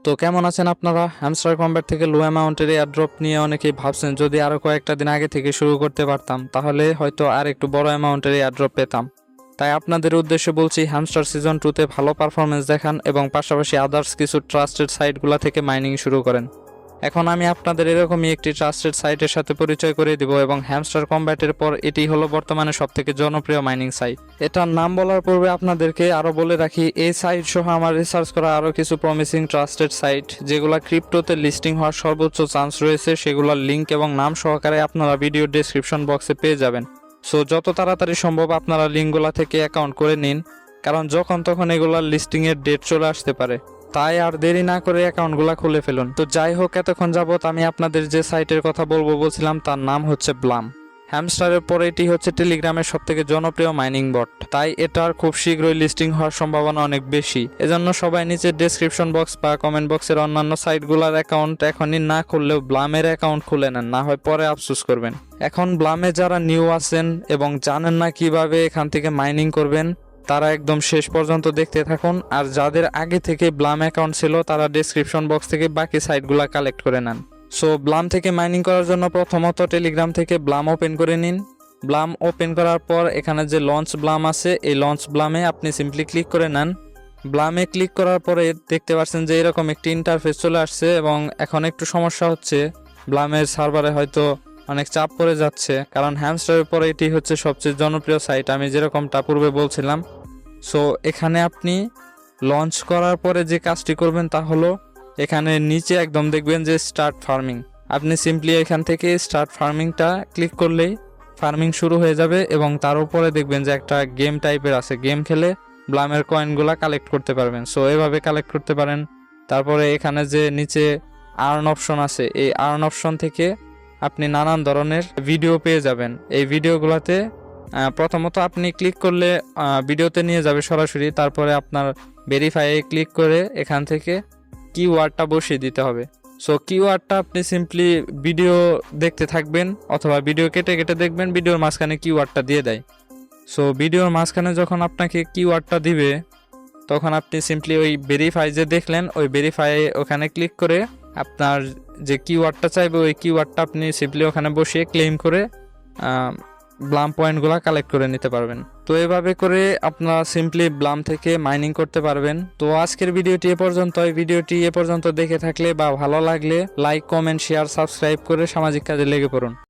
তো কেমন আছেন আপনারা? হ্যামস্টার কম্ব্যাট থেকে লো অ্যামাউন্টের এয়ারড্রপ নিয়ে অনেকেই ভাবছেন যদি আরও কয়েকটা দিন আগে থেকে শুরু করতে পারতাম তাহলে হয়তো আর একটু বড় অ্যামাউন্টের এয়ারড্রপ পেতাম। তাই আপনাদের উদ্দেশ্যে বলছি, হ্যামস্টার সিজন 2তে ভালো পারফরমেন্স দেখান এবং পাশাপাশি আদার্স কিছু ট্রাস্টেড সাইটগুলো থেকে মাইনিং শুরু করেন। এখন আমি আপনাদের এরকমই একটি ট্রাস্টেড সাইটের সাথে পরিচয় করে দিব এবং হ্যামস্টার কম্ব্যাটের পর এটি হলো বর্তমানে সবথেকে জনপ্রিয় মাইনিং সাইট। এটার নাম বলার পূর্বে আপনাদেরকে আরও বলে রাখি, এই সাইট সহ আমার রিসার্চ করা আরও কিছু প্রমিসিং ট্রাস্টেড সাইট যেগুলো ক্রিপ্টোতে লিস্টিং হওয়ার সর্বোচ্চ চান্স রয়েছে, সেগুলোর লিঙ্ক এবং নাম সহকারে আপনারা ভিডিও ডেসক্রিপশন বক্সে পেয়ে যাবেন। সো যত তাড়াতাড়ি সম্ভব আপনারা লিঙ্কগুলো থেকে অ্যাকাউন্ট করে নিন, কারণ যখন তখন এগুলার লিস্টিংয়ের ডেট চলে আসতে পারে। তাই আর দেরি না করে অ্যাকাউন্টগুলো খুলে ফেলুন। তো যাই হোক, এতক্ষণ যাবত আমি আপনাদের যে সাইটের কথা বলছিলাম তার নাম হচ্ছে ব্লাম। হ্যামস্টারের পরে এটি হচ্ছে টেলিগ্রামের সবথেকে জনপ্রিয় মাইনিং বট, তাই এটার খুব শীঘ্রই লিস্টিং হওয়ার সম্ভাবনা অনেক বেশি। এজন্য সবাই নিচের ডেসক্রিপশন বক্স বা কমেন্ট বক্সের অন্যান্য সাইটগুলোর অ্যাকাউন্ট এখনই না খুললেও ব্লামের অ্যাকাউন্ট খুলে নেন, না হয় পরে আফসোস করবেন। এখন ব্লামে যারা নিউ আছেন এবং জানেন না কিভাবে এখান থেকে মাইনিং করবেন, তারা একদম শেষ পর্যন্ত দেখতে থাকুন। আর যাদের আগে থেকে ব্লাম অ্যাকাউন্ট ছিল তারা ডেসক্রিপশন বক্স থেকে বাকি সাইটগুলো কালেক্ট করে নেন। সো ব্লাম থেকে মাইনিং করার জন্য প্রথমত টেলিগ্রাম থেকে ব্লাম ওপেন করে নিন। ব্লাম ওপেন করার পর এখানে যে লঞ্চ ব্লাম আছে, এই লঞ্চ ব্লামে আপনি সিম্পলি ক্লিক করে নেন। ব্লামে ক্লিক করার পরে দেখতে পাচ্ছেন যে এরকম একটি ইন্টারফেস চলে আসছে এবং এখন একটু সমস্যা হচ্ছে, ব্লামের সার্ভারে হয়তো অনেক চাপ পড়ে যাচ্ছে, কারণ হ্যামস্টারের পরে এটি হচ্ছে সবচেয়ে জনপ্রিয় সাইট আমি যেরকমটা পূর্বে বলছিলাম। সো এখানে আপনি লঞ্চ করার পরে যে কাজটি করবেন তা হলো এখানে নিচে একদম দেখবেন যে স্টার্ট ফার্মিং, আপনি সিম্পলি এখান থেকে স্টার্ট ফার্মিংটা ক্লিক করলেই ফার্মিং শুরু হয়ে যাবে এবং তার উপরে দেখবেন যে একটা গেম টাইপের আছে, গেম খেলে ব্লামের কয়েনগুলা কালেক্ট করতে পারবেন। সো এভাবে কালেক্ট করতে পারেন। তারপরে এখানে যে নিচে আর্ন অপশন আছে, এই আর্ন অপশন থেকে আপনি নানান ধরনের ভিডিও পেয়ে যাবেন। এই ভিডিওগুলোতে প্রথমত আপনি ক্লিক করলে ভিডিওতে নিয়ে যাবে সরাসরি, তারপরে আপনার ভেরিফাইয়ে ক্লিক করে এখান থেকে কিওয়ার্ডটা বসিয়ে দিতে হবে। সো কিওয়ার্ডটা আপনি সিম্পলি ভিডিও দেখতে থাকবেন অথবা ভিডিও কেটে কেটে দেখবেন, ভিডিওর মাঝখানে কিওয়ার্ডটা দিয়ে দেয়। সো ভিডিওর মাঝখানে যখন আপনাকে কিওয়ার্ডটা দিবে তখন আপনি সিম্পলি ওই ভেরিফাই যে দেখলেন ওই ভেরিফাই ওখানে ক্লিক করে আপনার যে কিওয়ার্ডটা চাইবে ওই কিওয়ার্ডটা আপনি সিম্পলি ওখানে বসিয়ে ক্লেম করে ব্লাম পয়েন্টগুলো কালেক্ট করে নিতে পারবেন। তো এভাবে করে আপনারা সিম্পলি ব্লাম থেকে মাইনিং করতে পারবেন। তো আজকের ভিডিওটি এ পর্যন্ত দেখে থাকলে বা ভালো লাগলে লাইক, কমেন্ট, শেয়ার, সাবস্ক্রাইব করে সামাজিক কাজে লেগে পড়ুন।